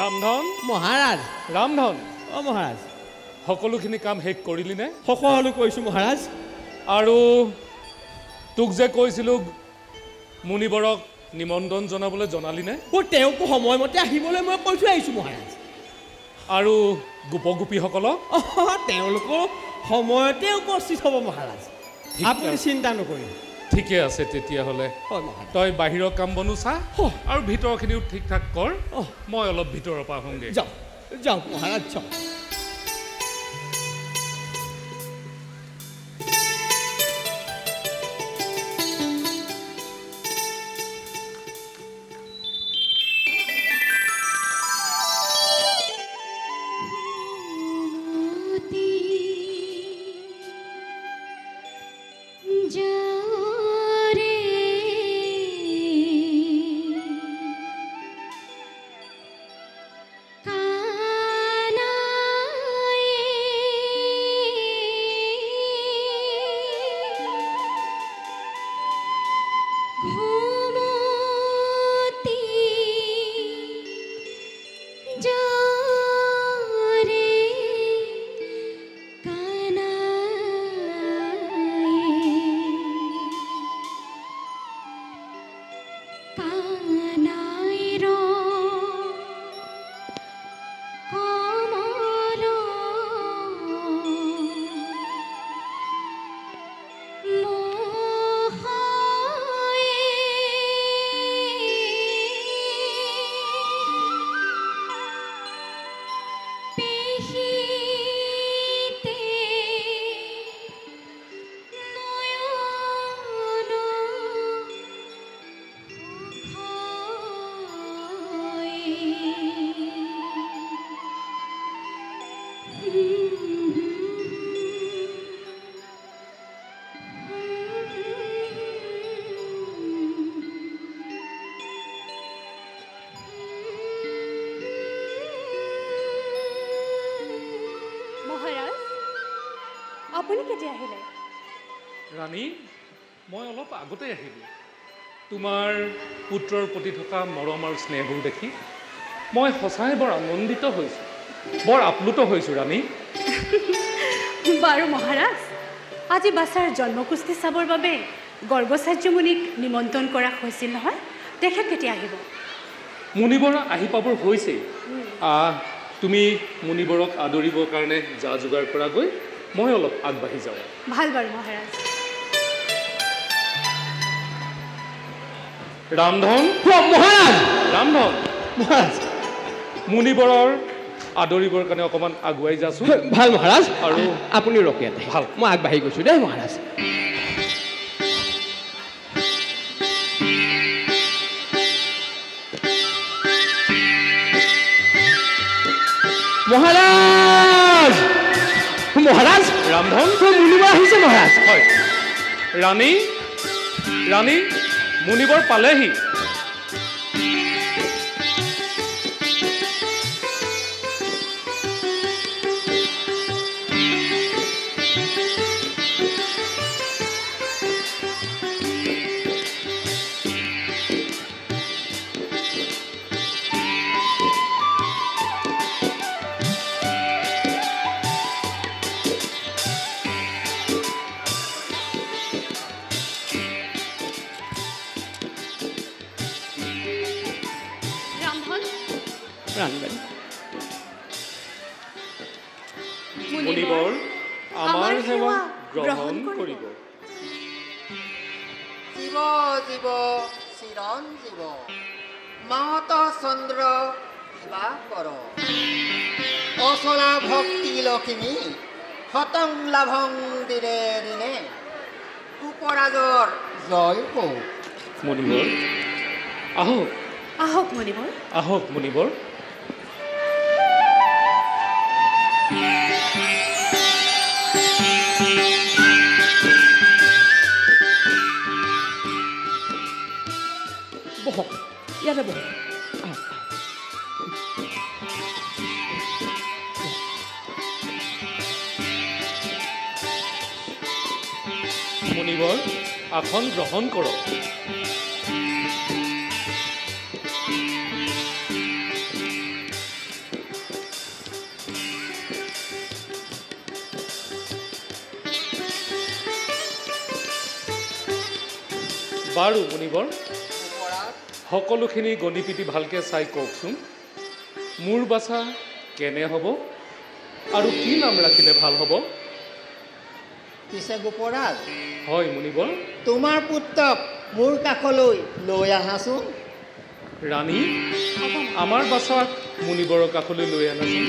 ৰামধন মহাৰাজ ৰামধন মহাৰাজ সকলোখিনি কাম শেষ কৰিলি নে সকলো কৈছোঁ মহাৰাজ আৰু তোক যে কৈছিলোঁ মুনিবৰক নিমন্ত্ৰণ জনাবলৈ জনালি নে তেওঁক সময়মতে আহিবলৈ মই কৈ থৈ আহিছোঁ মহাৰাজ আৰু গোপগোপীসকলক তেওঁলোকৰ সময়তে উপস্থিত হ'ব মহাৰাজ আপুনি চিন্তা নকৰিব ঠিকে আছে তেতিয়াহ'লে তই বাহিৰৰ কাম বনো চা আৰু ভিতৰখিনিও ঠিক ঠাক কৰ মই অলপ ভিতৰৰ পৰা আহোঁগৈ যাওক যাওক মহাৰাজ যাওক ৰাণী মই অলপ আগতে আহিলোঁ তোমাৰ পুত্ৰৰ প্ৰতি থকা মৰম আৰু স্নেহবোৰ দেখি মই সঁচাই বৰ আনন্দিত হৈছোঁ বৰ আপ্লুত হৈছোঁ ৰাণী বাৰু মহাৰাজ আজি বাছাৰ জন্মকুষ্টি চাবৰ বাবে গৰ্গচাৰ্য মুনিক নিমন্ত্ৰণ কৰা হৈছিল নহয় তেখেত কেতিয়া আহিব মুনিবৰ আহি পাবৰ হৈছেই তুমি মুনিবৰক আদৰিবৰ কাৰণে যা যোগাৰ কৰা গৈ মই অলপ আগবাঢ়ি যাওঁ ভাল বাৰু মহাৰাজ ৰামধন মহাৰাজ ৰামধন মহাৰাজ মুনিবৰৰ আদৰিবৰ কাৰণে অকণমান আগুৱাই যাচোন ভাল মহাৰাজ আৰু আপুনি ৰখি আছে ভাল মই আগবাঢ়ি গৈছোঁ দেই মহাৰাজ মহাৰাজ মহাৰাজ ৰামধন মুনিবৰ আহিছে মহাৰাজ হয় ৰাণী ৰাণী মুনিবৰ পালেহি মুনিবৰ আমাৰ সেৱা গ্ৰহণ কৰিব জীৱ জীৱ চিৰঞ্জীৱ মাত চন্দ্ৰ কিবা কৰ অচলা ভক্তি লক্ষ্মী হতং লাভং দিনে দিনে উপৰাজৰ জয় হওক মুনিবৰ আহক আহক মুনিবৰ আহক মুনিবৰ বহক ইয়াতে বহক মুনিবৰ আসন গ্ৰহণ কৰক বাৰু মুনিবৰ, গোপৰাজ সকলোখিনি গণি পিটি ভালকৈ চাই কওকচোন, মোৰ বাছা কেনে হ'ব আৰু কি নাম ৰাখিলে ভাল হ'ব? পিছে গোপৰাজ, হয় মুনিবৰ। তোমাৰ পুত্ৰক মোৰ কাষলৈ লৈ আহাচোন। ৰাণী, আমাৰ বাছাক মুনিবৰৰ কাষলৈ লৈ আনাচোন।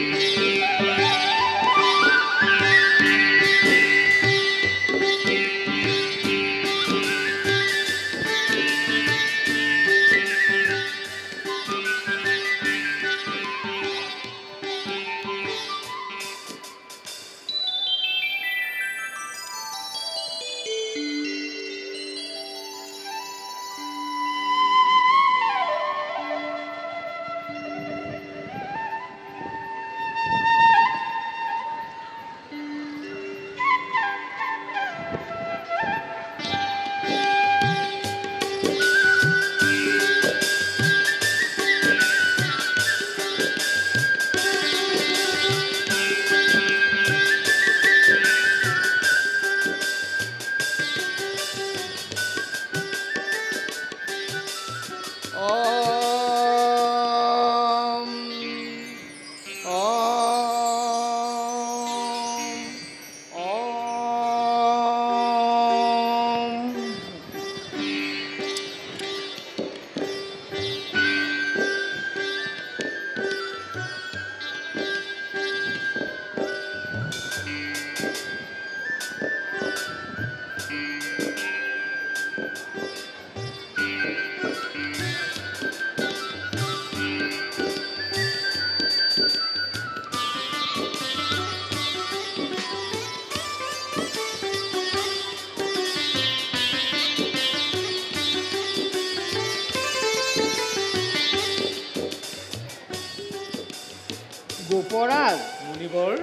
গোপৰাজ, মুনিবৰ,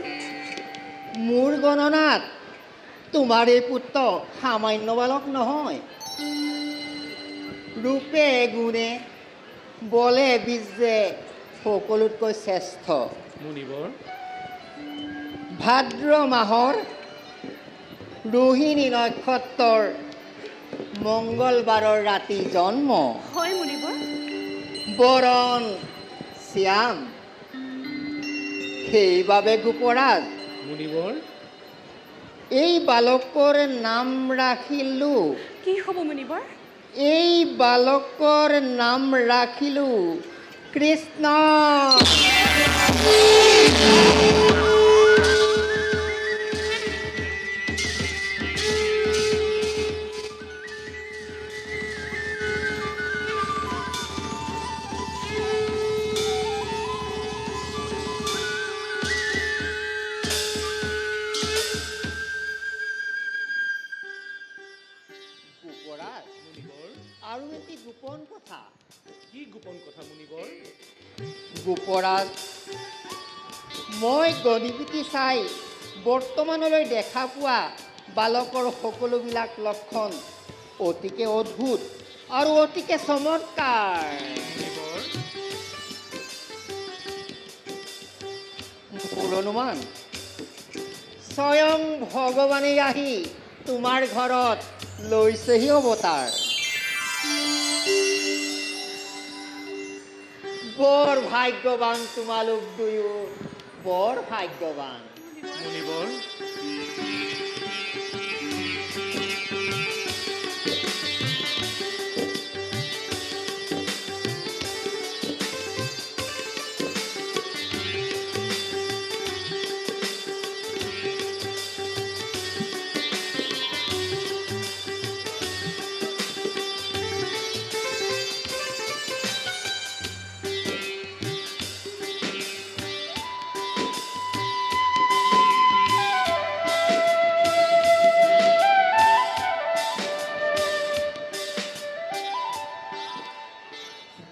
মোৰ গণনাত তোমাৰ এই পুত্ৰ সামান্য বালক নহয়। ৰূপে গুণে বলে বীৰ্যে সকলোতকৈ শ্ৰেষ্ঠ। মুনিবৰ, ভাদ্ৰ মাহৰ ৰোহিণী নক্ষত্ৰৰ মংগলবাৰৰ ৰাতি জন্ম। হয় মুনিবৰ। বৰণ শ্যাম। সেইবাবে গোপৰাজ, মুনিবৰ, এই বালকৰ নাম ৰাখিলোঁ। কি হ'ব মুনিবৰ? এই বালকৰ নাম ৰাখিলোঁ কৃষ্ণ। গোপৰাজ, মুনিবৰ, আৰু এটি গোপন কথা। কি গোপন কথা মুনিবৰ? গোপৰাজ, মই গণিপিটি চাই বৰ্তমানলৈ দেখা পোৱা বালকৰ সকলোবিলাক লক্ষণ অতিকে অদ্ভুত আৰু অতিকে চমৎকাৰ। মুনিবৰ, মোৰ অনুমান স্বয়ং ভগৱানে আহি তোমাৰ ঘৰত লৈছেহি অৱতাৰ। বৰ ভাগ্যৱান তোমালোক দুয়ো, বৰ ভাগ্যৱান। মুনিবৰ,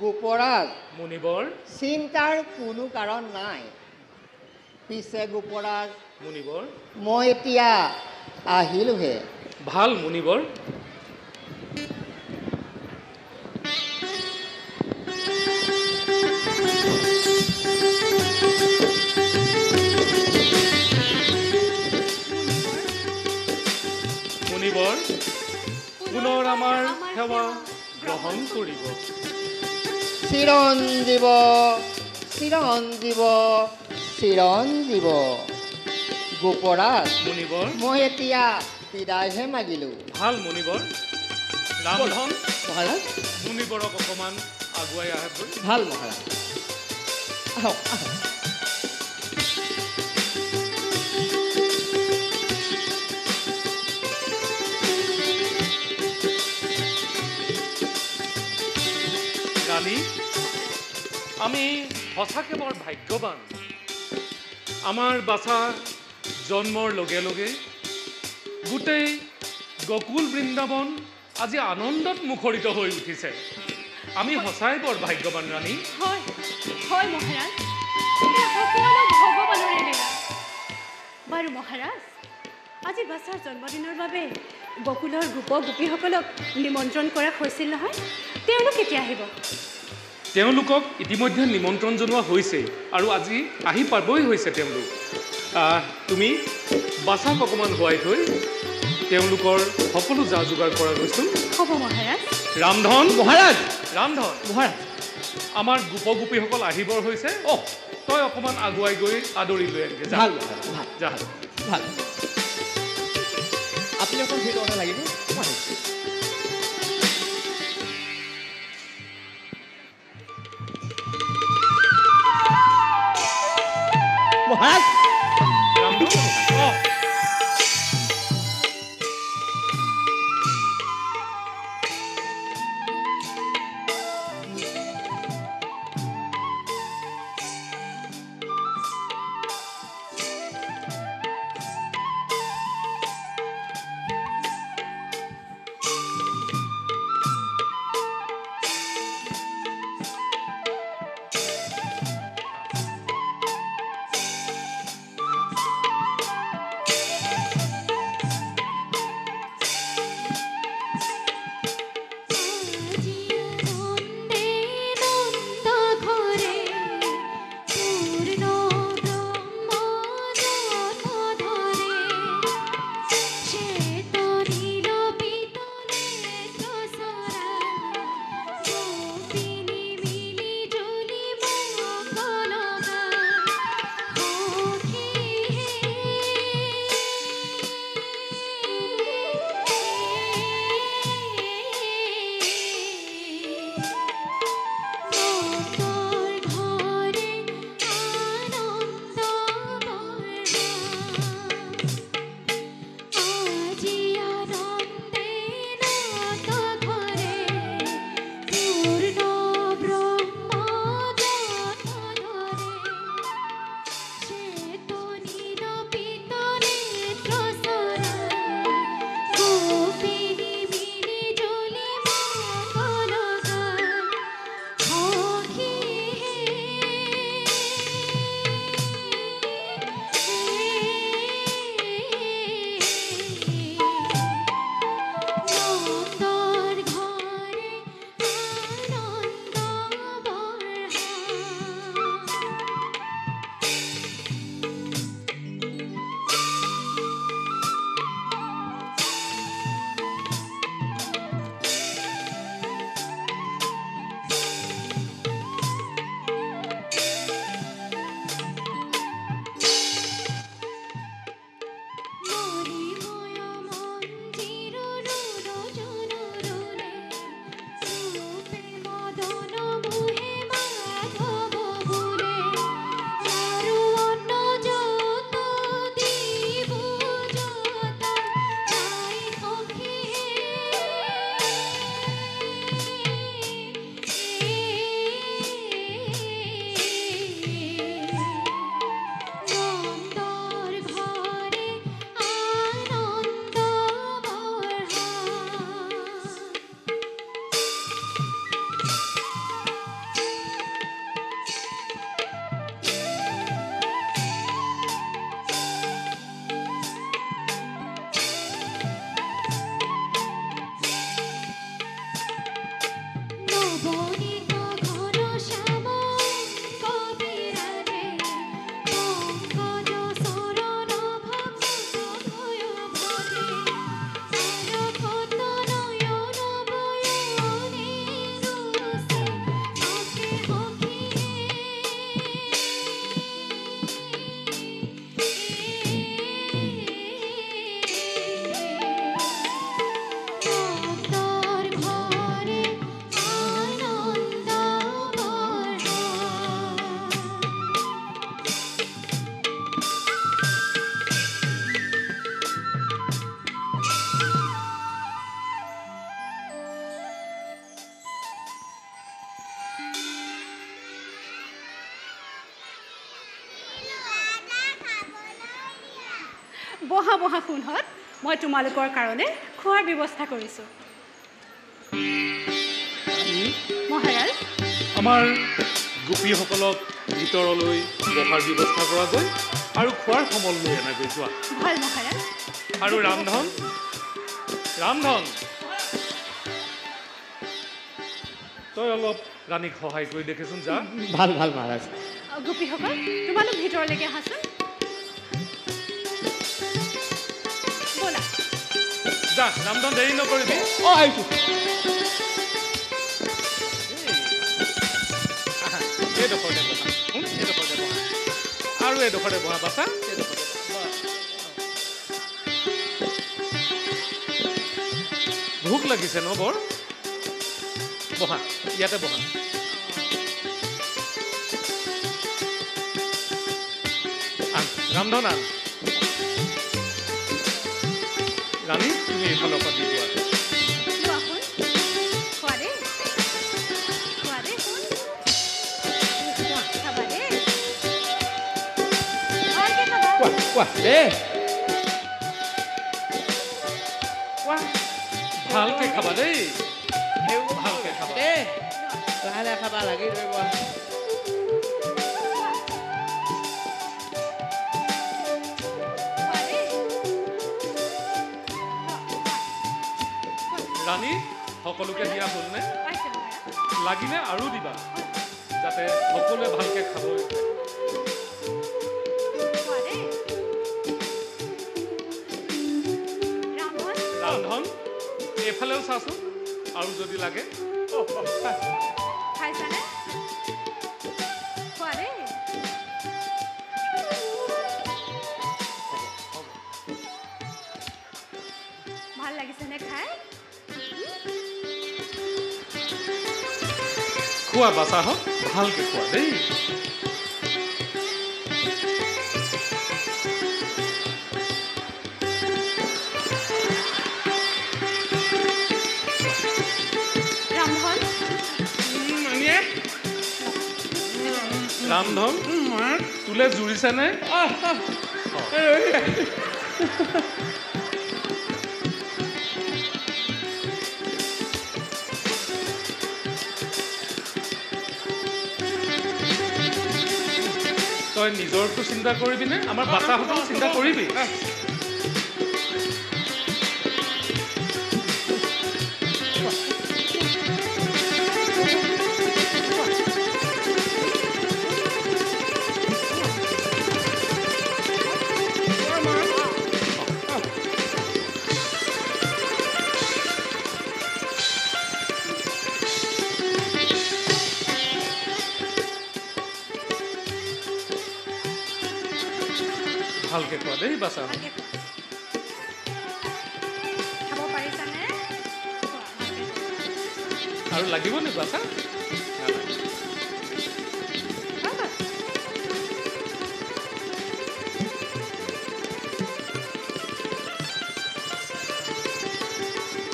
গোপৰাজ, মুনিবৰ, চিন্তাৰ কোনো কাৰণ নাই। পিছে গোপৰাজ, মুনিবৰ, মই এতিয়া আহিলোহে। ভাল মুনিবৰ। মুনিবৰ, পুনৰ আমাৰ সেৱা গ্ৰহণ কৰিব। চিৰঞ্জীৱ চিৰঞ্জীৱ চিৰঞ্জীৱ। গোপৰাজ, মুনিবৰ মই এতিয়া বিদায়হে মাগিলোঁ। ভাল মুনিবৰ। ৰামধন মহাৰাজ মুনিবৰক অকণমান আগুৱাই আহে। ভাল মহাৰাজ আহক আহক। ৰাণী, আমি সঁচাকৈ বৰ ভাগ্যৱান। আমাৰ বাছা জন্মৰ লগে লগে গোটেই গকুল বৃন্দাবন আজি আনন্দত মুখৰিত হৈ উঠিছে। আমি সঁচাই বৰ ভাগ্যৱান ৰাণী। হয় হয় মহাৰাজ, এয়া সকলো ভগৱানৰে লীলা। বাৰু মহাৰাজ, আজি বাছাৰ জন্মদিনৰ বাবে গকুলৰ গোপ গোপীসকলক নিমন্ত্ৰণ কৰা হৈছিল নহয়, তেওঁলোক কেতিয়া আহিব? তেওঁলোকক ইতিমধ্যে নিমন্ত্ৰণ জনোৱা হৈছেই আৰু আজি আহি পাবই হৈছে তেওঁলোক। তুমি বাছাক অকণমান শুৱাই থৈ তেওঁলোকৰ সকলো যা যোগাৰ কৰা গৈছোঁ। হ'ব মহাৰাজ। ৰামধন মহাৰাজ ৰামধন মহাৰাজ আমাৰ গোপ গোপীসকল আহিবৰ হৈছে। তই অকণমান আগুৱাই গৈ আদৰি লৈ আনগে। ভাল মহাৰাজ ভাল যা। ভাল। আপুনি অকণ ভিতৰতে লাগিব। মহাৰাজ ৰামধন বহা বহা শুনহঁত মই তোমালোকৰ কাৰণে খোৱাৰ ব্যৱস্থা কৰিছোঁ মহাৰাজ আমাৰ গোপীসকলক ভিতৰলৈ বহাৰ ব্যৱস্থা কৰা গৈ আৰু খোৱাৰ সমল লৈ অনা গৈ যোৱা ভাল মহাৰাজ আৰু ৰামধন তই অলপ ৰাণীক সহায় কৰি দেখিছোন যা ভাল ভাল মহাৰাজ গোপীসকল তোমালোক ভিতৰলৈকে আহাচোন ব'লা যা ৰামধন দেৰি নকৰিবি আহিছোঁ এইডোখৰতে বহা এইডোখৰতে বহা আৰু এইডোখৰতে বহা বাছা এইডোখৰতে বহা ভোক লাগিছে ন বৰ বহা ইয়াতে বহা আন ৰামধন আন ৰাণী তুমি এইফালৰ পৰা দি যোৱা লোৱা শুন খোৱা দেই খোৱা দেই শুন খাবা দেই ভালকৈ খাবা কোৱা দেই ভালকে খাবা দেই ভালকে খাবা দেই লাহে লাহে খাবা লাগি ধৰিব খোৱা দেই ৰাণী সকলোকে দিয়া হ'লনে পাইছে মহাৰাজ লাগিলে আৰু দিবা যাতে সকলোৱে ভালকে খাব খোৱা দেই ৰামধন ৰামধন এইফালেও চাচোন আৰু যদি লাগে খাইছানে খোৱা দেই ভাল লাগিছেনে খাই খোৱা বাচা হওক ভালকে খোৱা দেই ৰামধন ৰামধন তোলে জুৰিছেনে তই নিজৰটো চিন্তা কৰিবিনে আমাৰ বাচ্চাহঁতক চিন্তা কৰিবি ভালকে খোৱা দেই বাচ্চা ভালকৈ খোৱা খাব পাৰিছানে খোৱা ভালকৈ খোৱা আৰু লাগিব নি বাচ্চা নালাগে খাবা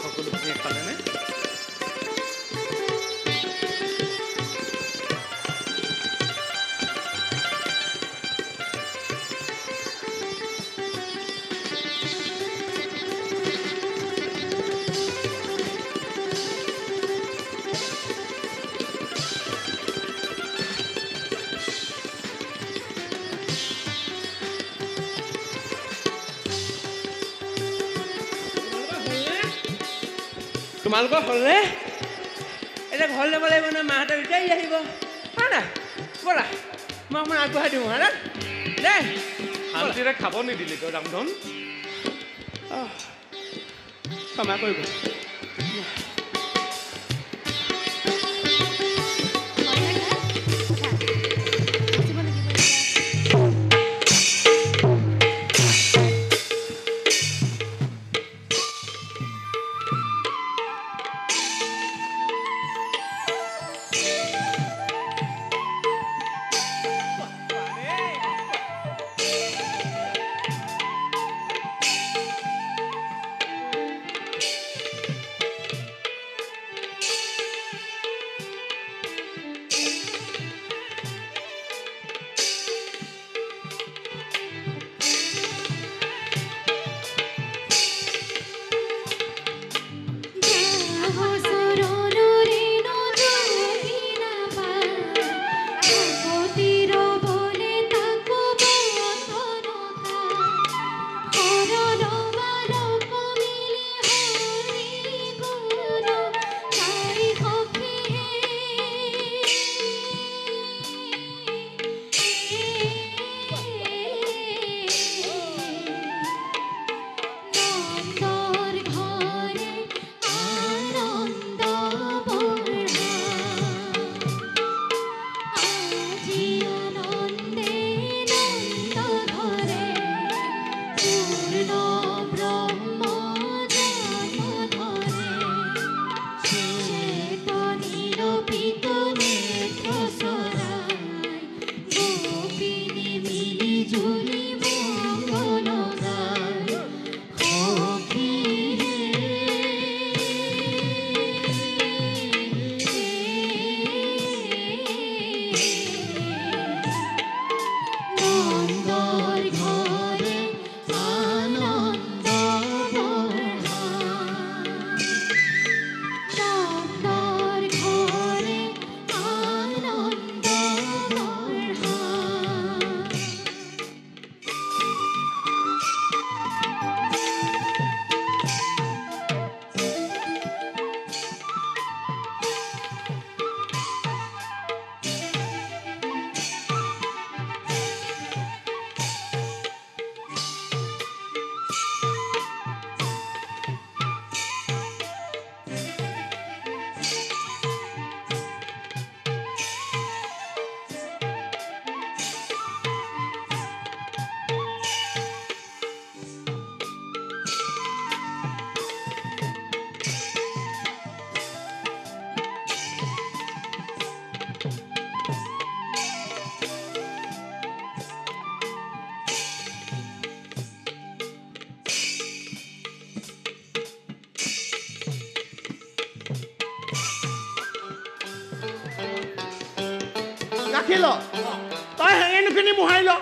সকলোখিনি খালেনে তোমালোকৰ হ'লনে এতিয়া ঘৰ যাব লাগিব নহয় মাহঁতে বিচাৰি আহিব হয় নাই ব'লা মই অকণমান আগবঢ়াই দিওঁ মহাৰাজ দেই শান্তিৰে খাব নিদিলি তই ৰামধন ক্ষমা কৰিব গাখীৰ ল তই হেঙেনুখিনি মোহাৰি ল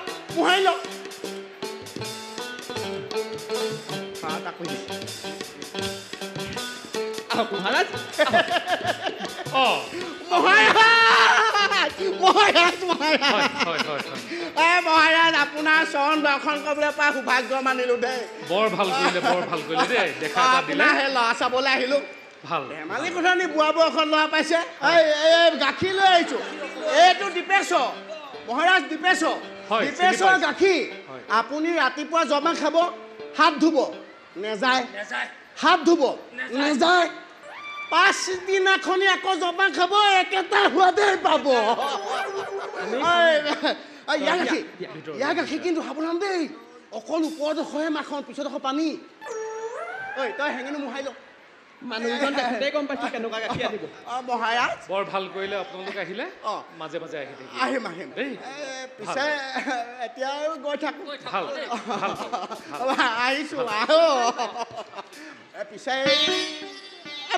মহাৰাজ মহাৰাজ আপোনাৰ চৰণ দৰ্শন কৰিবলৈ পাই সৌভাগ্য মানিলো দেই বৰ ভাল কৰিলে দেই দেখা এটা দিলে আপোনাৰ সেই ল'ৰা চাবলৈ আহিলো ভাল ধেমালি কথা নি বুঢ়া বয়সত ল'ৰা পাইছে গাখীৰ লৈ আহিছো এইটো দীপেশ্বৰ মহাৰাজ দীপেশ্বৰ গাখীৰ আপুনি ৰাতিপুৱা জমা খাব হাত ধুব নেযায় হাত ধুব নেযায় পাছদিনাখনি আকৌ জমা খাব একেটা সোৱাদেই পাব ইয়াৰ গাখীৰ কিন্তু সাৱধান দেই অকল ওপৰডোখৰহে মাখন পিছডোখৰ পানী ঐ তই হেঙেনো মোহাৰি ল মানুহজন দেখোঁতেই গম পাইছোঁ কেনেকুৱা গাখীৰ আনিব মহাৰাজ বৰ ভাল কৰিলে আপোনালোক আহিলে মাজে মাজে আহি থাকিব আহিম দেই পিছে এতিয়া আৰু গৈ থাকোঁ ভাল আহিছোঁ আহো পিছে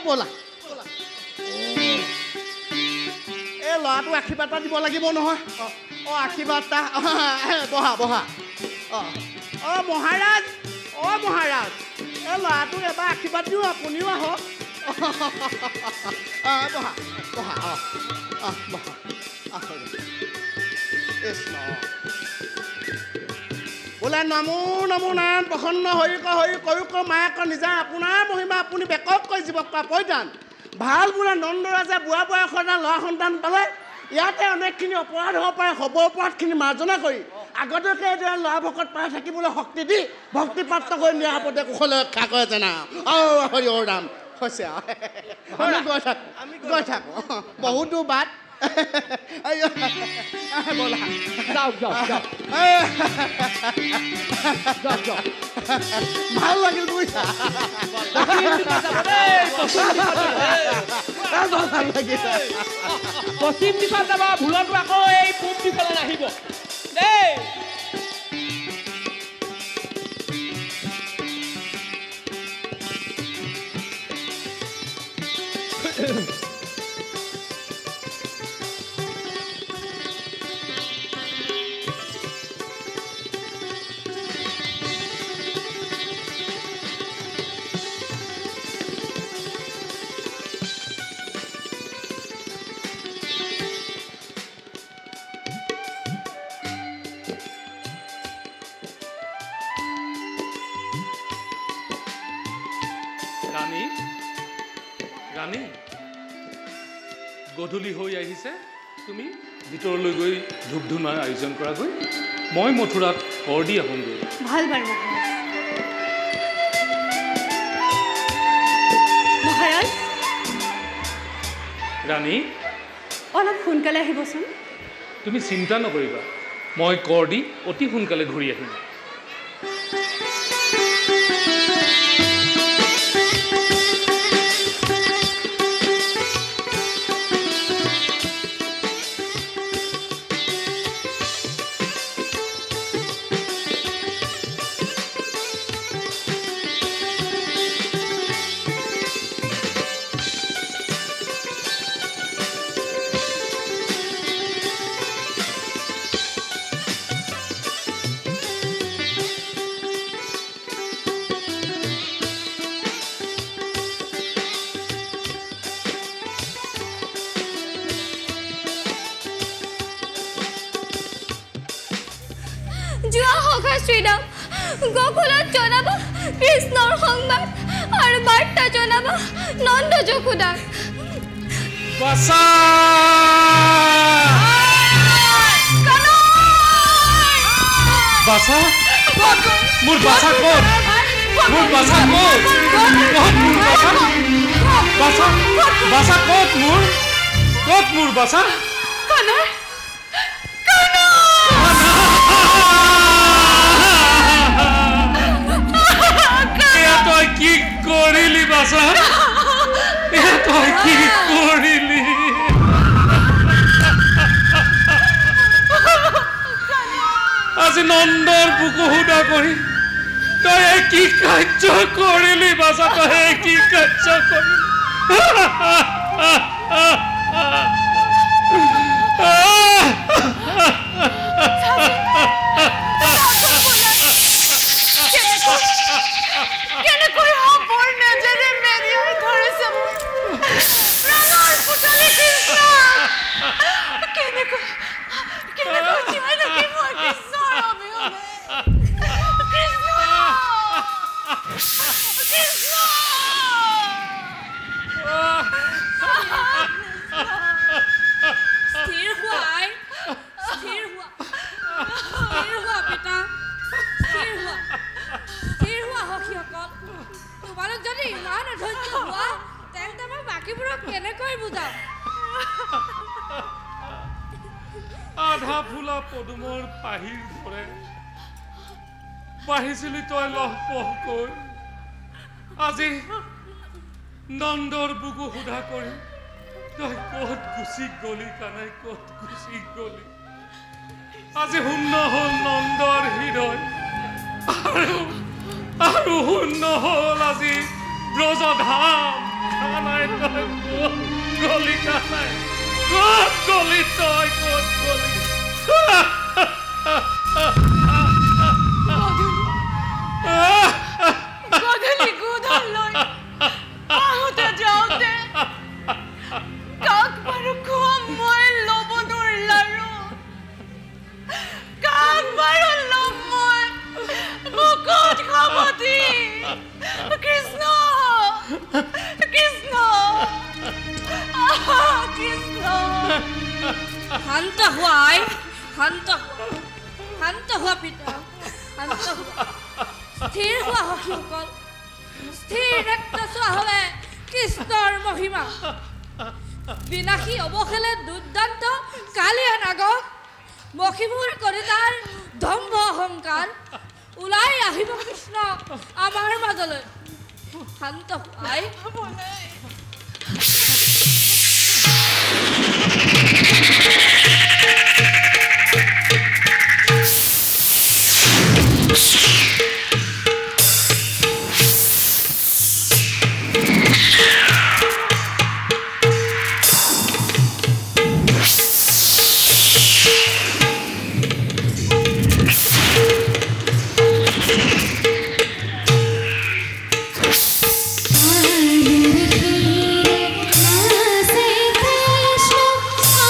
ব'লা এই ল'ৰাটো আশীৰ্বাদ এটা দিব লাগিব নহয় আশীৰ্বাদ এটা বহা মহাৰাজ এই ল'ৰাটোক এবাৰ আশীৰ্বাদ দিওঁ আপুনিও আহক বহা বোলে নমো নাৰায়ণ প্ৰসন্ন হৰি কয়ুক মায়াক নিজা আপোনাৰ মহিমা আপুনি বেককৈ জীৱক পৰিধান ভাল বোলে নন্দৰাজে বুঢ়া বয়সৰ ল'ৰা সন্তান পালে ইয়াতে অনেকখিনি অপৰাধ হ'ব পাৰে হ'ব অপৰাধখিনি মাৰ্জনা কৰি আগতীয়াকৈ এতিয়া ল'ৰা ভকত পাই থাকিবলৈ শক্তি দি ভক্তিপ্ৰাপ্ত কৰি নিৰাপদে কুশলে ৰক্ষা কৰে জানা হৰি হৰ নাম হৈছে আমি গৈ থাকোঁ বহুত দূৰ বাট ব'লা ভাল লাগিল বুজিছা পশ্চিম দিশত যাব ভুলতো আকৌ এই পূব দিশলৈ নাহিব দেই ৰাণী গধূলি হৈ আহিছে তুমি ভিতৰলৈ গৈ ধূপ ধূনাৰ আয়োজন কৰাগৈ মই মথুৰাত কৰ দি আহোঁগৈ ভাল বাৰু মহাৰাজ ৰাণী অলপ সোনকালে আহিবচোন তুমি চিন্তা নকৰিবা মই কৰ দি অতি সোনকালে ঘূৰি আহিম শ্ৰীৰাম গোকুলত জনাব কৃষ্ণৰ সংবাদ আৰু বাৰ্তা জনাব নন্দ যশোদাক বাছা বাছা মোৰ বাছা ক'ত মোৰ বাছা ক'ত মোৰ বাছা বাছা ক'ত মোৰ বাছা কি কৰিলি বাছা তই কি কৰিলি আজি নন্দৰ বুকু সুদা কৰি তই কি কাৰ্য কৰিলি বাছা তই কি কাৰ্য কৰিলি বাকীবোৰক কেনেকৈ বুজাম আধা ফুলা পদুমৰ পাহিৰ দৰে বাঢ়িছিলি তই লহপহকৈ আজি নন্দৰ বুকু সোধা কৰি তই ক'ত গুচি গলি কানাই ক'ত গুচি গলি আজি শূন্য হ'ল নন্দৰ হৃদয় আৰু শূন্য হ'ল আজি ব্ৰজধাম কানাই তই ক'ত গলি কানাই ক'ত গলি তই ক'ত গলি গধূলি গোধন লৈ আহোঁতে যাওঁতে কাক বাৰু খুৱাম মই লবণৰ লাৰু কাক বাৰু ল'ম মই মুকুট খাবতি কৃষ্ণ কৃষ্ণ কৃষ্ণ শান্ত হোৱা শান্ত হোৱা পিতা শান্ত হোৱা স্থিৰ হোৱা সকল স্থিৰ ৰক্ত চোৱা হ'লে কৃষ্ণৰ মহিমা বিনাশী অৱশেলে দুৰ্দান্ত কালিয়া নাগক মখিমূৰ কৰি তাৰ দম্ভ অহংকাৰ ওলাই আহিব কৃষ্ণ আমাৰ মাজলৈ শান্ত হোৱাই Krishna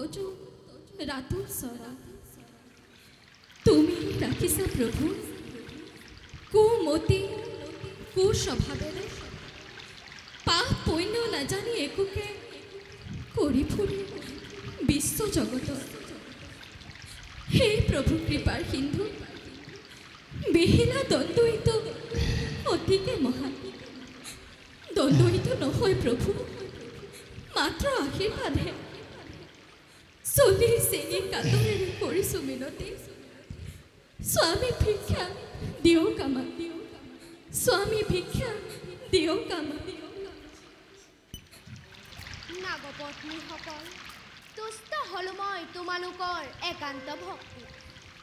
তজু ৰাতুল চৰা তুমি ৰাখিছা প্ৰভু কুমতি কুস্বভাৱেৰে পাপ পুণ্য নাজানি একোকে কৰি ফুৰি বিশ্ব জগতৰ হে প্ৰভু কৃপাৰ সিন্ধু বিহিলা দণ্ডয়িত অতিকে মহান দণ্ডয়িত নহয় প্ৰভু মাত্ৰ আশীৰ্বাদহে চলি চেনি কাতৰেৰে কৰিছোঁ মিনতি স্বামী ভিক্ষা দিয়ক আমাক স্বামী ভিক্ষা দিয়ক আমাক নাগপত্নীসকল তুষ্ট হলো মই তোমালোকৰ একান্ত ভক্তি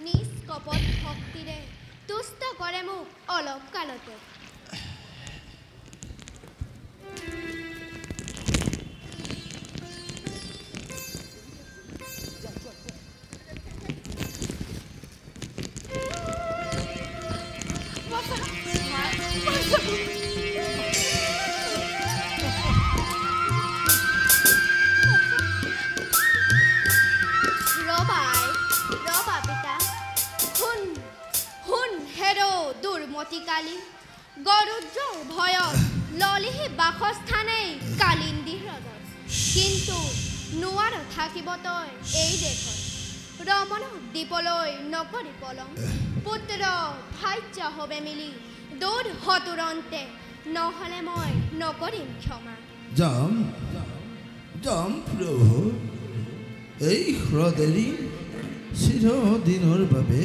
নিষ্কপট ভক্তিৰে তুষ্ট কৰে মোক অলপ কালতে কালি গৰুদ্ৰৰ ভয়ত ললিহি বাসস্থানেই কালিন্দী হ্ৰদত কিন্তু নোৱাৰ থাকিব তই এই দেশত ৰমণক দীপলৈ নকৰি পলম পুত্ৰ ভাজ্য হবে মিলি দৌৰ হতুৰন্তে নহ'লে মই নকৰিম ক্ষমা যাম যাম প্ৰভু এই হ্ৰদেৰি চিৰদিনৰ বাবে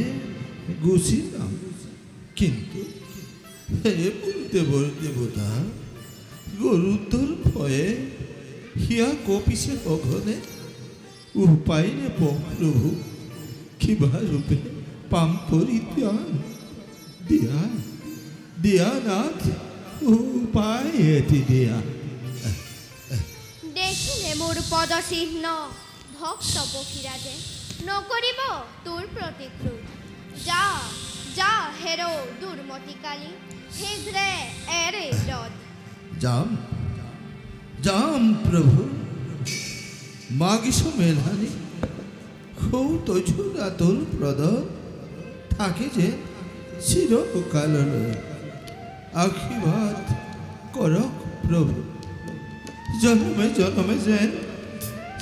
গুচি যাম কিন্তু হে দেৱৰ দেৱতা গৰুদ্ৰৰ ভয়ে হিয়া কপিছে সঘনে উপায় নেপাওঁ প্ৰভু কিবা ৰূপে পাম পৰিত্ৰাণ দিয়া দিয়া নাথ উপায় এটি দিয়া দেখিলে মোৰ পদচিহ্ন ভক্ত পক্ষীৰাজে নকৰিব তোৰ প্ৰতিক্ৰোধ যা যা হেৰো দুৰ্মতি কালি শীঘ্ৰে এৰে হ্ৰদ যাম যাম প্ৰভু মাগিছ মেলানি সৌ তজু ৰাতুল প্ৰদত থাকে যে চিৰকাললৈ আশীৰ্বাদ কৰক প্ৰভু জনমে জনমে যেন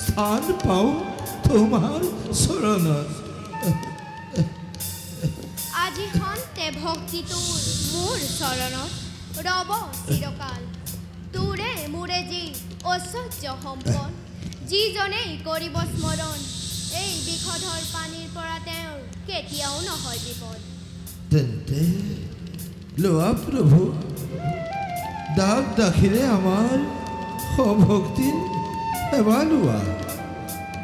স্থান পাওঁ তোমাৰ চৰণত আজি সন্তে ভক্তি তোৰ মোৰ চৰণত ৰব চিৰকাল তোৰে মোৰে যি ঐশ্বৰ্য সম্পদ যিজনেই কৰিব স্মৰণ এই বিষধৰ পানীৰ পৰা তেওঁৰ কেতিয়াও নহয় বিপদ তেন্তে লোৱা প্ৰভু দাগ দাখিৰে আমাৰ সভক্তিৰ সেৱা লোৱা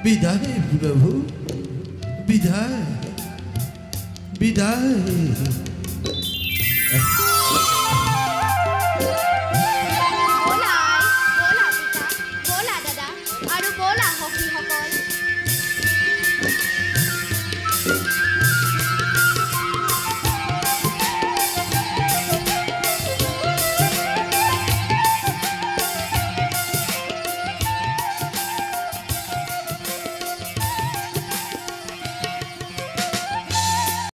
বিদায় প্ৰভু বিদায় বিদায় বলা পিতা বলা দাদা আৰু বলা সখীসকল